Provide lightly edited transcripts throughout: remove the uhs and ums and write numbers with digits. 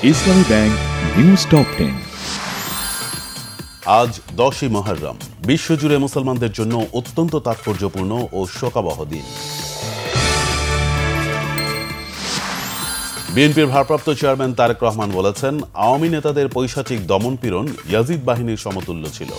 ইসলামী bank news top 10। আজ 10ই মুহররম, বিশ্বজুড়ে মুসলমানদের জন্য অত্যন্ত তাৎপর্যপূর্ণ ও শোকাবহ দিন। বিএনপির ভারপ্রাপ্ত চেয়ারম্যান তারেক রহমান বলেছেন, আওয়ামী নেতাদের পৈশাচিক দমনপীড়ন ইয়াজিদ বাহিনীর সমতুল্য ছিল।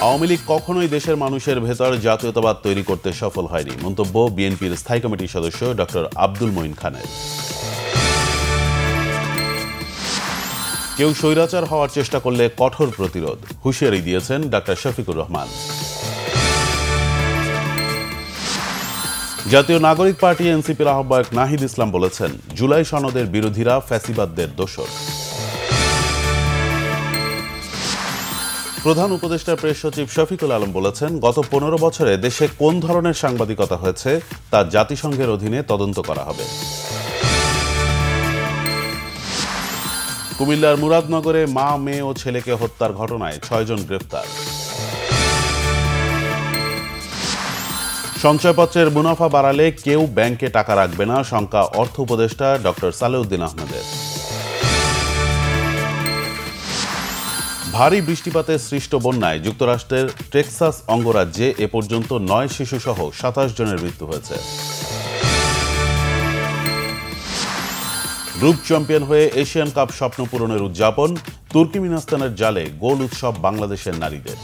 আওয়ামী লীগ কখনোই দেশের মানুষের ভেতর জাতীয়তাবাদ তৈরি করতে সফল হয়নি, মন্তব্য বিএনপির স্থায়ী কমিটির সদস্য ডক্টর আব্দুল মঈন খানের। কেউ স্বৈরাচার হওয়ার চেষ্টা করলে কঠোর প্রতিরোধ, হুঁশিয়ারি দিয়েছেন ডাক্তার শফিকুর রহমান। জাতীয় নাগরিক পার্টি এনসিপির আহ্বায়ক নাহিদ ইসলাম বলেছেন, জুলাই সনদের বিরোধীরা ফ্যাসিবাদদের দোসর। প্রধান উপদেষ্টা প্রেস সচিব শফিকুল আলম বলেছেন, গত 15 বছরে দেশে কোন ধরনের সাংবাদিকতা হয়েছে তা জাতিসংঘের অধীনে তদন্ত করা হবে। কুমিল্লার মুরাদনগরে মা, মেয়ে ও ছেলেকে হত্যার ঘটনায় 6 জন গ্রেফতার। সঞ্চয়পত্রের মুনাফা বাড়ালে কেউ ব্যাংকে টাকা রাখবে না, শঙ্কা অর্থ উপদেষ্টা ডক্টর সালেউদ্দিন আহমেদের। ভারী বৃষ্টিপাতে সৃষ্ট বন্যায় যুক্তরাষ্ট্রের টেক্সাস অঙ্গরাজ্যে এ পর্যন্ত 9 শিশুসহ 27 জনের মৃত্যু হয়েছে। গ্রুপ চ্যাম্পিয়ন হয়ে এশিয়ান কাপ স্বপ্ন পূরণের উদযাপন, তুর্কমেনিস্তানের জালে গোল উৎসব বাংলাদেশের নারীদের।